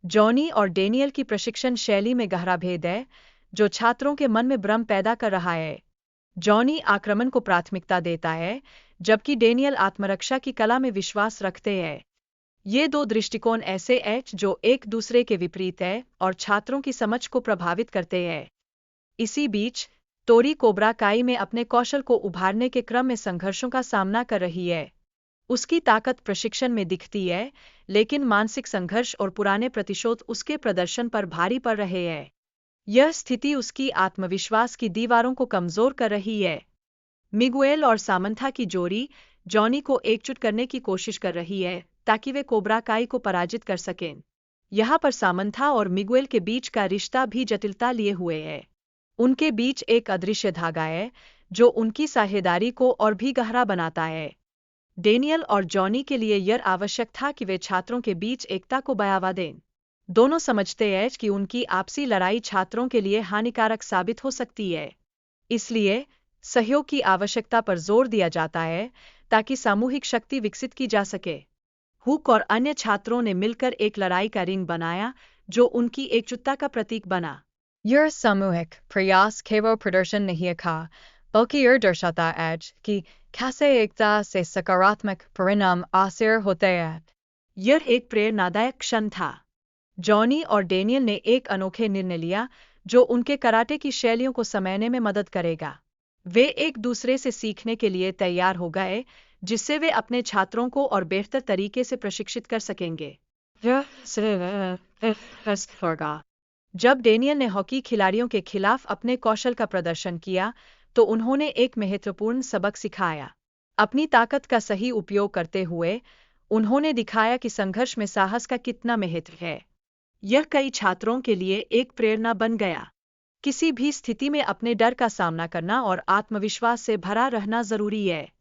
Johnny और Daniel की प्रशिक्षण शैली में गहरा भेद है, जो छात्रों के मन में भ्रम पैदा कर रहा है। जॉनी आक्रमण को प्राथमिकता देता है, जबकि डेनियल आत्मरक्षा की कला में विश्वास रखते हैं। ये दो दृष्टिकोण ऐसे हैं जो एक दूसरे के विपरीत है और छात्रों की समझ को प्रभावित करते हैं। इसी बीच, टोरी कोब्रा काई में अपने कौशल को उभारने के क्रम में संघर्षों का सामना कर रही है। उसकी ताकत प्रशिक्षण में दिखती है, लेकिन मानसिक संघर्ष और पुराने प्रतिशोध उसके प्रदर्शन पर भारी पड़ रहे हैं। यह स्थिति उसकी आत्मविश्वास की दीवारों को कमजोर कर रही है। मिगुएल और सामंथा की जोड़ी जॉनी को एकजुट करने की कोशिश कर रही है ताकि वे कोब्रा काई को पराजित कर सकें। यहाँ पर सामंथा और मिगुएल के बीच का रिश्ता भी जटिलता लिए हुए है। उनके बीच एक अदृश्य धागा है जो उनकी साझेदारी को और भी गहरा बनाता है। डेनियल और जॉनी के लिए यह आवश्यक था कि वे छात्रों के बीच एकता को बढ़ावा दें। दोनों समझते हैं कि उनकी आपसी लड़ाई छात्रों के लिए हानिकारक साबित हो सकती है। इसलिए सहयोग की आवश्यकता पर जोर दिया जाता है ताकि सामूहिक शक्ति विकसित की जा सके। हुक और अन्य छात्रों ने मिलकर एक लड़ाई का रिंग बनाया जो उनकी एकजुटता का प्रतीक बना। यह सामूहिक प्रयास केवल प्रदर्शन नहीं था, बल्कि यह दर्शाता है कि कैसे एकता से सकारात्मक परिणाम हासिल होते हैं। यह एक प्रेरणादायक क्षण था। जॉनी और डेनियल ने एक अनोखे निर्णय लिया जो उनके कराटे की शैलियों को समझने में मदद करेगा। वे एक दूसरे से सीखने के लिए तैयार हो गए, जिससे वे अपने छात्रों को और बेहतर तरीके से प्रशिक्षित कर सकेंगे। जब डेनियल ने हॉकी खिलाड़ियों के खिलाफ अपने कौशल का प्रदर्शन किया, तो उन्होंने एक महत्वपूर्ण सबक सिखाया। अपनी ताकत का सही उपयोग करते हुए, उन्होंने दिखाया कि संघर्ष में साहस का कितना महत्व है। यह कई छात्रों के लिए एक प्रेरणा बन गया। किसी भी स्थिति में अपने डर का सामना करना और आत्मविश्वास से भरा रहना जरूरी है।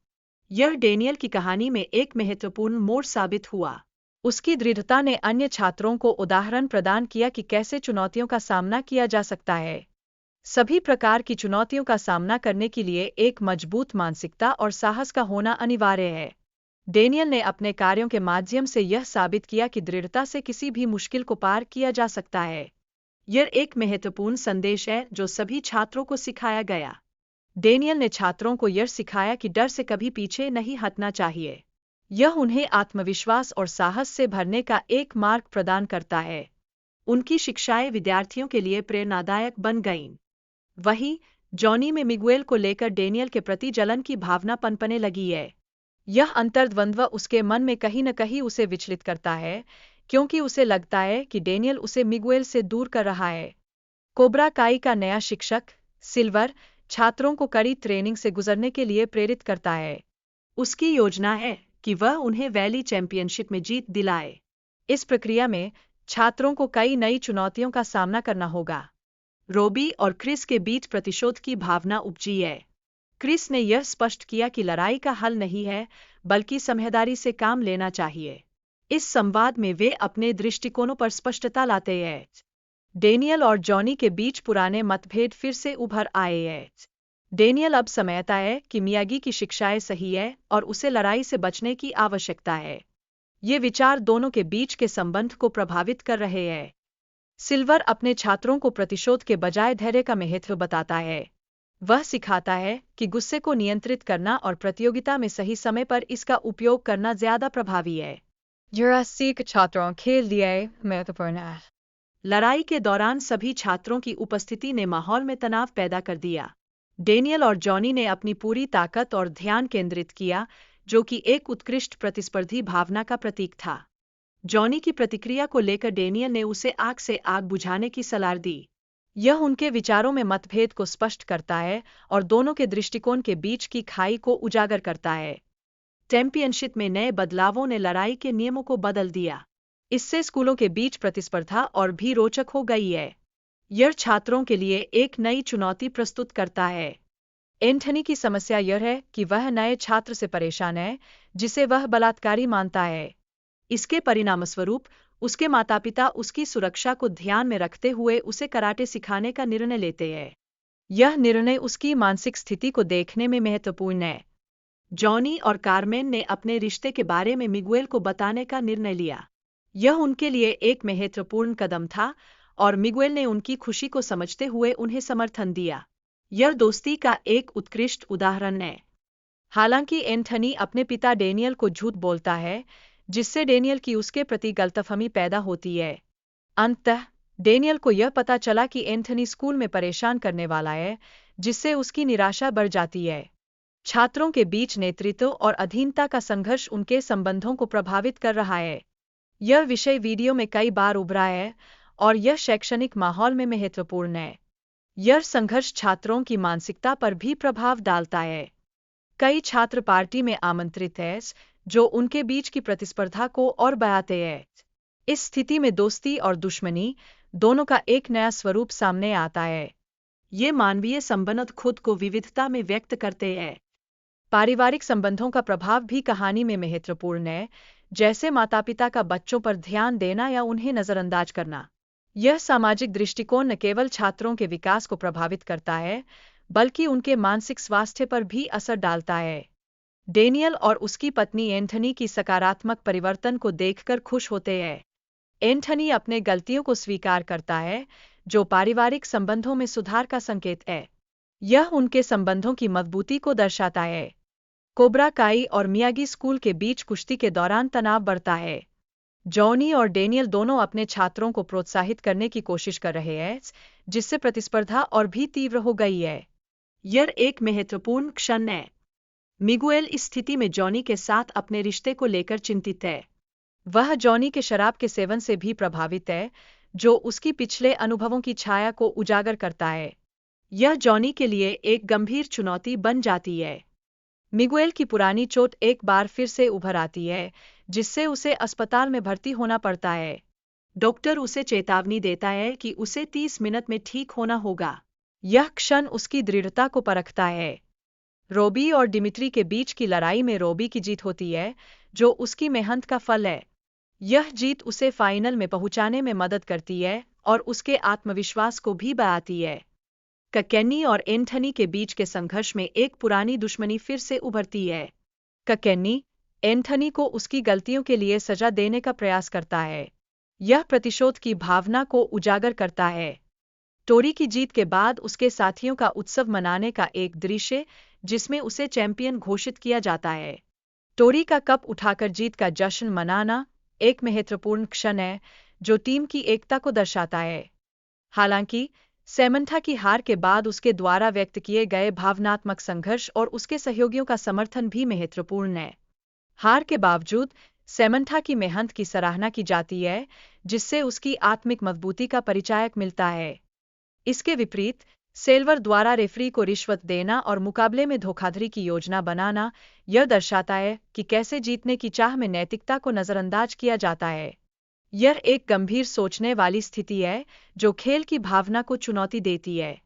यह डेनियल की कहानी में एक महत्वपूर्ण मोड़ साबित हुआ। उसकी दृढ़ता ने अन्य छात्रों को उदाहरण प्रदान किया कि कैसे चुनौतियों का सामना किया जा सकता है। सभी प्रकार की चुनौतियों का सामना करने के लिए एक मजबूत मानसिकता और साहस का होना अनिवार्य है। डेनियल ने अपने कार्यों के माध्यम से यह साबित किया कि दृढ़ता से किसी भी मुश्किल को पार किया जा सकता है। यह एक महत्वपूर्ण संदेश है जो सभी छात्रों को सिखाया गया। डेनियल ने छात्रों को यह सिखाया कि डर से कभी पीछे नहीं हटना चाहिए। यह उन्हें आत्मविश्वास और साहस से भरने का एक मार्ग प्रदान करता है। उनकी शिक्षाएं विद्यार्थियों के लिए प्रेरणादायक बन गईं। वहीं जॉनी में मिगुएल को लेकर डेनियल के प्रति जलन की भावना पनपने लगी है। यह अंतर्द्वंद्व उसके मन में कहीं न कहीं उसे विचलित करता है, क्योंकि उसे लगता है कि डेनियल उसे मिगुएल से दूर कर रहा है। कोब्रा काई का नया शिक्षक, सिल्वर, छात्रों को कड़ी ट्रेनिंग से गुजरने के लिए प्रेरित करता है। उसकी योजना है कि वह उन्हें वैली चैंपियनशिप में जीत दिलाए। इस प्रक्रिया में छात्रों को कई नई चुनौतियों का सामना करना होगा। रोबी और क्रिस के बीच प्रतिशोध की भावना उपजी है। क्रिस ने यह स्पष्ट किया कि लड़ाई का हल नहीं है, बल्कि समझदारी से काम लेना चाहिए। इस संवाद में वे अपने दृष्टिकोणों पर स्पष्टता लाते हैं। डेनियल और जॉनी के बीच पुराने मतभेद फिर से उभर आए हैं। डेनियल अब समझता है कि मियागी की शिक्षाएं सही है और उसे लड़ाई से बचने की आवश्यकता है। ये विचार दोनों के बीच के संबंध को प्रभावित कर रहे हैं। सिल्वर अपने छात्रों को प्रतिशोध के बजाय धैर्य का महत्व बताता है। वह सिखाता है कि गुस्से को नियंत्रित करना और प्रतियोगिता में सही समय पर इसका उपयोग करना ज्यादा प्रभावी है। यह सीख छात्रों के लिए महत्वपूर्ण है। लड़ाई के दौरान सभी छात्रों की उपस्थिति ने माहौल में तनाव पैदा कर दिया। डेनियल और जॉनी ने अपनी पूरी ताकत और ध्यान केंद्रित किया, जो कि एक उत्कृष्ट प्रतिस्पर्धी भावना का प्रतीक था। जॉनी की प्रतिक्रिया को लेकर डेनियल ने उसे आग से आग बुझाने की सलाह दी। यह उनके विचारों में मतभेद को स्पष्ट करता है और दोनों के दृष्टिकोण के बीच की खाई को उजागर करता है। चैंपियनशिप में नए बदलावों ने लड़ाई के नियमों को बदल दिया। इससे स्कूलों के बीच प्रतिस्पर्धा और भी रोचक हो गई है। यह छात्रों के लिए एक नई चुनौती प्रस्तुत करता है। एंथनी की समस्या यह है कि वह नए छात्र से परेशान है, जिसे वह बलात्कारी मानता है। इसके परिणामस्वरूप उसके माता-पिता उसकी सुरक्षा को ध्यान में रखते हुए उसे कराटे सिखाने का निर्णय लेते हैं। यह निर्णय उसकी मानसिक स्थिति को देखने में महत्वपूर्ण है। जॉनी और कार्मेन ने अपने रिश्ते के बारे में मिगुएल को बताने का निर्णय लिया। यह उनके लिए एक महत्वपूर्ण कदम था और मिगुएल ने उनकी खुशी को समझते हुए उन्हें समर्थन दिया। यह दोस्ती का एक उत्कृष्ट उदाहरण है। हालांकि एंथनी अपने पिता डेनियल को झूठ बोलता है, जिससे डेनियल की उसके प्रति गलतफहमी पैदा होती है। अंततः डेनियल को यह पता चला कि एंथनी स्कूल में परेशान करने वाला है, जिससे उसकी निराशा बढ़ जाती है। छात्रों के बीच नेतृत्व और अधीनता का संघर्ष उनके संबंधों को प्रभावित कर रहा है। यह विषय वीडियो में कई बार उभरा है और यह शैक्षणिक माहौल में महत्वपूर्ण है। यह संघर्ष छात्रों की मानसिकता पर भी प्रभाव डालता है। कई छात्र पार्टी में आमंत्रित हैं, जो उनके बीच की प्रतिस्पर्धा को और बढ़ाते हैं। इस स्थिति में दोस्ती और दुश्मनी दोनों का एक नया स्वरूप सामने आता है। ये मानवीय संबंध खुद को विविधता में व्यक्त करते हैं। पारिवारिक संबंधों का प्रभाव भी कहानी में महत्वपूर्ण है, जैसे माता-पिता का बच्चों पर ध्यान देना या उन्हें नजरअंदाज करना। यह सामाजिक दृष्टिकोण न केवल छात्रों के विकास को प्रभावित करता है, बल्कि उनके मानसिक स्वास्थ्य पर भी असर डालता है। डेनियल और उसकी पत्नी एंथनी की सकारात्मक परिवर्तन को देखकर खुश होते हैं। एंथनी अपने गलतियों को स्वीकार करता है, जो पारिवारिक संबंधों में सुधार का संकेत है। यह उनके संबंधों की मजबूती को दर्शाता है। कोब्रा काई और मियागी स्कूल के बीच कुश्ती के दौरान तनाव बढ़ता है। जॉनी और डेनियल दोनों अपने छात्रों को प्रोत्साहित करने की कोशिश कर रहे हैं, जिससे प्रतिस्पर्धा और भी तीव्र हो गई है। यह एक महत्वपूर्ण क्षण है। मिगुएल इस स्थिति में जॉनी के साथ अपने रिश्ते को लेकर चिंतित है। वह जॉनी के शराब के सेवन से भी प्रभावित है, जो उसकी पिछले अनुभवों की छाया को उजागर करता है। यह जॉनी के लिए एक गंभीर चुनौती बन जाती है। मिगुएल की पुरानी चोट एक बार फिर से उभर आती है, जिससे उसे अस्पताल में भर्ती होना पड़ता है। डॉक्टर उसे चेतावनी देता है कि उसे 30 मिनट में ठीक होना होगा। यह क्षण उसकी दृढ़ता को परखता है। रोबी और डिमिट्री के बीच की लड़ाई में रोबी की जीत होती है, जो उसकी मेहनत का फल है। यह जीत उसे फाइनल में पहुंचाने में मदद करती है और उसके आत्मविश्वास को भी बढ़ाती है। ककेनी और एंथनी के बीच के संघर्ष में एक पुरानी दुश्मनी फिर से उभरती है। ककेनी एंथनी को उसकी गलतियों के लिए सजा देने का प्रयास करता है। यह प्रतिशोध की भावना को उजागर करता है। टोरी की जीत के बाद उसके साथियों का उत्सव मनाने का एक दृश्य, जिसमें उसे चैंपियन घोषित किया जाता है। टोरी का कप उठाकर जीत का जश्न मनाना एक महत्वपूर्ण क्षण है, जो टीम की एकता को दर्शाता है। हालांकि सैमंथा की हार के बाद उसके द्वारा व्यक्त किए गए भावनात्मक संघर्ष और उसके सहयोगियों का समर्थन भी महत्वपूर्ण है। हार के बावजूद सैमंथा की मेहनत की सराहना की जाती है, जिससे उसकी आत्मिक मजबूती का परिचायक मिलता है। इसके विपरीत सेल्वर द्वारा रेफरी को रिश्वत देना और मुकाबले में धोखाधड़ी की योजना बनाना यह दर्शाता है कि कैसे जीतने की चाह में नैतिकता को नजरअंदाज किया जाता है। यह एक गंभीर सोचने वाली स्थिति है, जो खेल की भावना को चुनौती देती है।